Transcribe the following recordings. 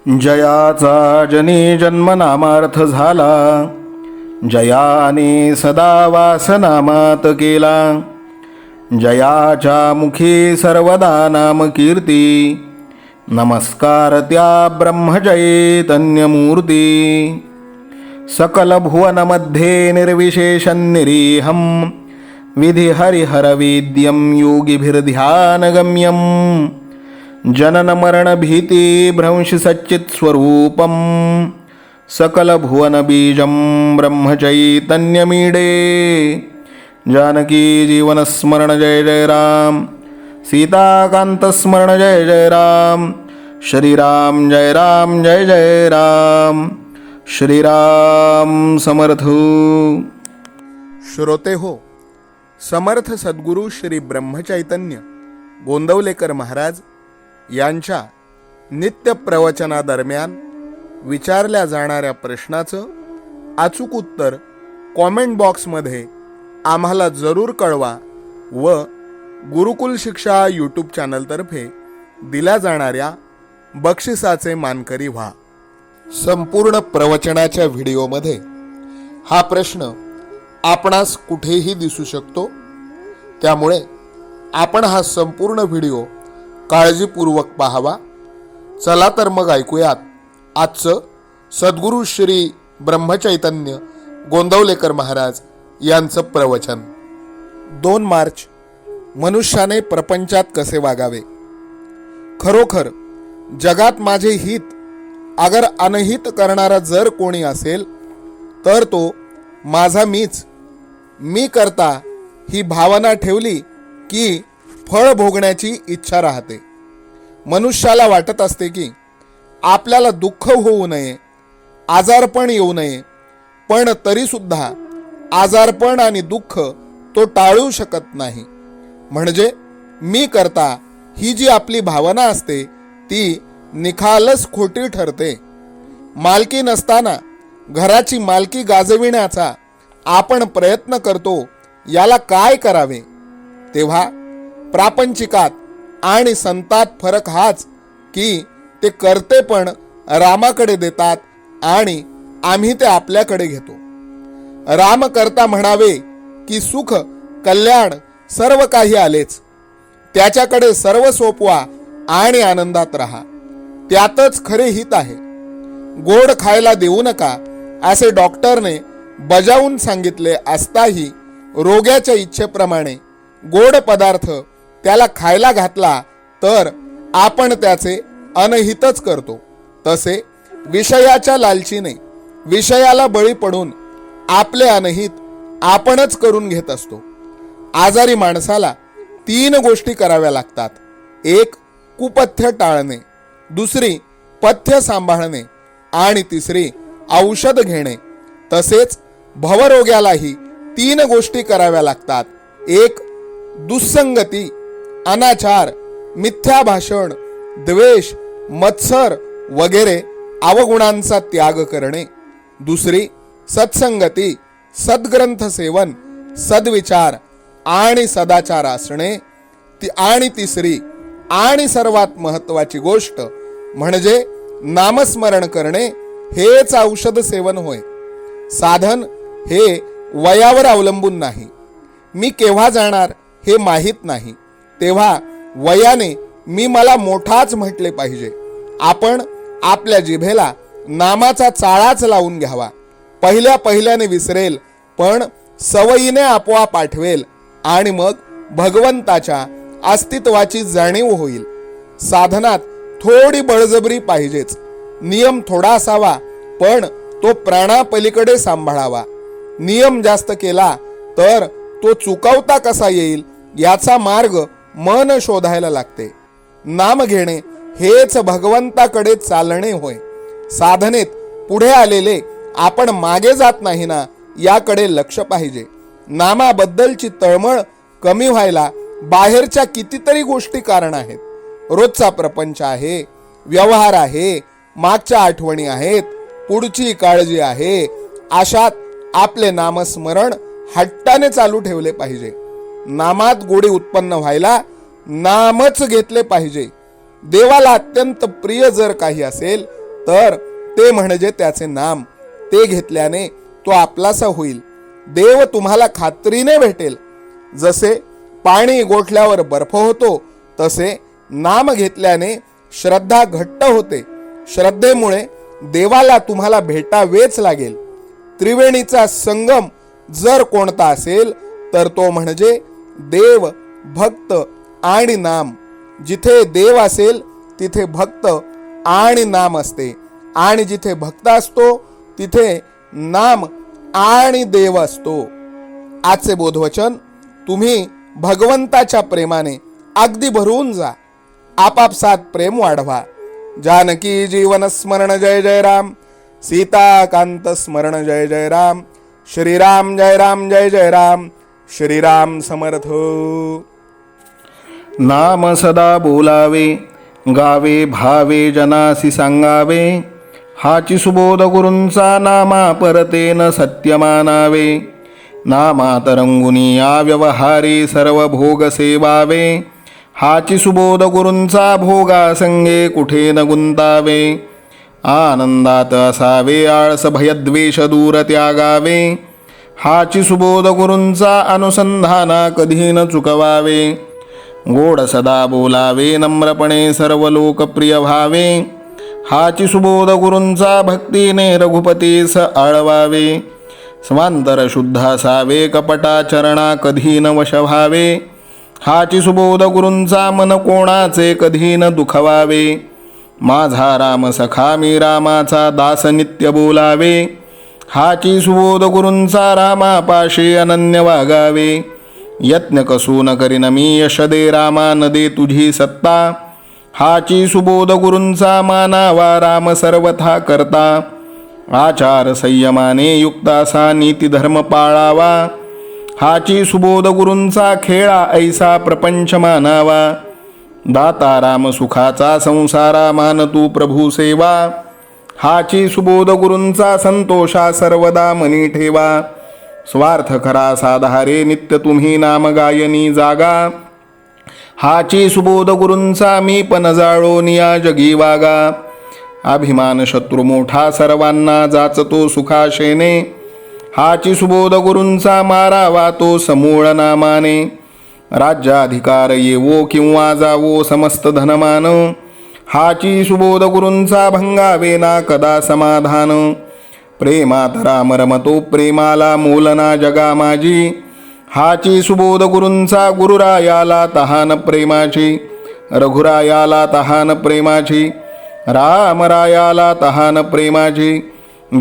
जयाचा जनी जन्मनामार्थ झाला, जयाने सदा वासनामात केला. जयाच्या मुखी सर्वदा नाम कीर्ती, नमस्कार त्या ब्रह्मचैतन्यमूर्ती. सकल भुवनमध्ये निर्विशेषं निरीहं, विधिहरिहरवेद्यं योगिभिर्ध्यानगम्यं. जनन मरण भीति भ्रंश सच्चित् स्वरूपं, सकल भुवन बीजं ब्रह्मचैतन्यमीडे. जानकी जीवन स्मरण जय जय राम, सीताकांत स्मरण जय जय राम. श्रीराम जय राम जय जय राम. श्रीराम समर्थ. श्रोते हो, समर्थ सद्गुरू श्री ब्रह्मचैतन्य गोंदवलेकर महाराज यांच्या नित्य प्रवचनादरम्यान विचारल्या जाणाऱ्या प्रश्नाचं अचूक उत्तर कॉमेंट बॉक्समध्ये आम्हाला जरूर कळवा व गुरुकुल शिक्षा यूट्यूब चॅनलतर्फे दिल्या जाणाऱ्या बक्षिसाचे मानकरी व्हा. संपूर्ण प्रवचनाच्या व्हिडिओमध्ये हा प्रश्न आपणास कुठेही दिसू शकतो, त्यामुळे आपण हा संपूर्ण व्हिडिओ काळजीपूर्वक पाहावा. चला तर मग ऐकूयात आजचं सद्गुरू श्री ब्रह्मचैतन्य गोंदवलेकर महाराज यांचं प्रवचन. 2 मार्च. मनुष्याने प्रपंचात कसे वागावे. खरोखर जगात माझे हित अगर अनहित करणारा जर कोणी असेल तर तो माझा मीच. मी करता ही भावना ठेवली की फळ भोगण्याची इच्छा राहते. मनुष्याला वाटत असते की आपल्याला दुःख होऊ नये, आजारपण येऊ नये, पण तरीसुद्धा आजारपण आणि दुःख तो टाळू शकत नाही. म्हणजे मी करता ही जी आपली भावना असते ती निखालस खोटी ठरते. मालकी नसताना घराची मालकी गाजविण्याचा आपण प्रयत्न करतो, याला काय करावे. तेव्हा प्रापंचिकात आणि संतात फरक हाच की ते करते पण रामाकडे देतात आणि आम्ही ते आपल्याकडे घेतो. राम करता म्हणावे की सुख कल्याण सर्व काही आलेच, त्याच्याकडे सर्व सोपवा आणि आनंदात राहा, त्यातच खरे हित आहे. गोड खायला देऊ नका असे डॉक्टरने बजावून सांगितले असताही रोग्याच्या इच्छेप्रमाणे गोड पदार्थ त्याला खायला घातला तर आपण त्याचे अनहितच करतो. तसे विषयाच्या लालचीने विषयाला बळी पडून आपले अनहित आपणच करून घेत असतो. आजारी माणसाला 3 गोष्टी कराव्या लागतात. 1 कुपथ्य टाळणे, 2 पथ्य सांभाळणे आणि 3 औषध घेणे. तसेच भवरोग्यालाही 3 गोष्टी कराव्या लागतात. 1 दुस्संगती, अनाचार, मिथ्या भाषण, द्वेष, मत्सर वगैरे अवगुणांचा त्याग करणे. 2 सत्संगती, सद्ग्रंथ सेवन, सद्विचार आणि सदाचार असणे. आणि 3 आणि सर्वात महत्त्वाची गोष्ट म्हणजे नामस्मरण करणे हेच औषध सेवन होय. साधन हे वयावर अवलंबून नाही. मी केव्हा जाणार हे माहीत नाही, तेव्हा वयाने मी मला मोठाच म्हटले पाहिजे. आपण आपल्या जिभेला नामाचा चाळाच लावून घ्यावा. पहिल्याने विसरेल, पण सवयीने आपोआप आठवेल आणि मग भगवंताच्या अस्तित्वाची जाणीव होईल. साधनात थोडी बळजबरी पाहिजेच. नियम थोडा असावा, पण तो प्राणापलीकडे सांभाळावा. नियम जास्त केला तर तो चुकवता कसा येईल याचा मार्ग मन शोधायला लागते. नाम घेणे हेच भगवंताकडे चालणे होय. साधनेत पुढे आलेले आपण मागे जात नाही ना, याकडे लक्ष पाहिजे. नामाबद्दलची तळमळ कमी व्हायला बाहेरच्या कितीतरी गोष्टी कारण आहेत. रोजचा प्रपंच आहे, व्यवहार आहे, मागच्या आठवणी आहेत, पुढची काळजी आहे. अशात आपले नामस्मरण हट्टाने चालू ठेवले पाहिजे. नामात गोडी उत्पन्न व्हायला नामच घेतले पाहिजे. देवाला अत्यंत प्रिय जर काही असेल तर ते म्हणजे त्याचे नाम. ते घेतल्याने तो आपलासा होईल. देव तुम्हाला खात्रीने भेटेल. जसे पाणी गोठल्यावर बर्फ होतो, तसे नाम घेतल्याने श्रद्धा घट्ट होते. श्रद्धेमुळे देवाला तुम्हाला भेटावेच लागेल. त्रिवेणीचा संगम जर कोणता असेल तर तो म्हणजे देव, भक्त आणि नाम. जिथे देव असेल तिथे भक्त आणि नाम असते, आणि जिथे भक्त असतो तिथे नाम आणि देव असतो. आजचे बोधवचन: तुम्ही भगवंताच्या प्रेमाने अगदी भरून जा. आपापसात प्रेम वाढवा. जानकी जीवन स्मरण जय जय राम. सीताकांत स्मरण जय जय राम. श्रीराम जय राम जय जय राम. श्रीराम समर्थ. नाम सदा बोलावे, गावे भावे जनासी सांगावे. हाची सुबोध गुरूंचा नामा परतेन सत्य मानावे. नामात रंगुनी या व्यवहारी सर्व भोग सेवावे. हाची सुबोध गुरूंचा भोगा संगे कुठे न गुंतावे. आनंदात असावे आळस भयद्वेष दूर त्यागावे. हाची सुबोध गुरूंचा अनुसंधाना कधी न चुकवावे. गोड सदा बोलावे, नम्रपणे सर्व लोकप्रिय व्हावे. हाची सुबोध गुरूंचा भक्तीने रघुपतीस आळवावे. स्वांतर शुद्ध असावे, कपटाचरणा कधी न वश व्हावे. हाची सुबोध गुरूंचा मन कोणाचे कधी न दुखवावे. माझा राम सखा मी रामाचा दास नित्य बोलावे. हाची सुबोध गुरूंचा रामापाशी अनन्य वागावे. यत्न कसू न करीन मी यश दे रामा न दे तुझी सत्ता. हाची सुबोध गुरूंचा मानावा राम सर्वथा करता. आचार संयमाने युक्त असा नीती धर्म पाळावा. हाची सुबोध गुरूंचा खेळा ऐसा प्रपंच मानावा. दाता राम सुखाचा संसारा मान तू प्रभू सेवा. हाची सुबोध गुरूंचा संतोषा सर्वदा मनी ठेवा. स्वार्थ खरा साधारे नित्य तुम्ही नाम गायनी जागा. हाची सुबोध गुरूंचा मी पण जाळो निया जगी वागा. अभिमान शत्रू मोठा सर्वांना जाचतो सुखाशेने. हाची सुबोध गुरूंचा मारावा तो समूळ नामाने. राज्याधिकार येवो किंवा जावो समस्त धनमान. हाची सुबोध गुरूंचा भंगावे ना कदा समाधान. प्रेमात राम रमतो प्रेमाला मोलना जगा माझी. हाची सुबोध गुरूंचा गुरुरायाला तहान प्रेमाची. रघुरायाला तहान प्रेमाची. रामरायाला तहान प्रेमाची.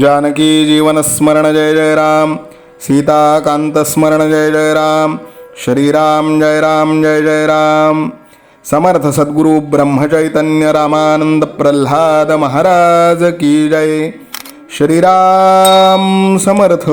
जानकी जीवन स्मरण जय जय राम. सीताकांत स्मरण जय जय राम. श्रीराम जय राम जय जय राम. समर्थ सद्गुरु ब्रह्मचैतन्य रामानंद प्रल्हाद महाराज की जय. श्रीराम समर्थ.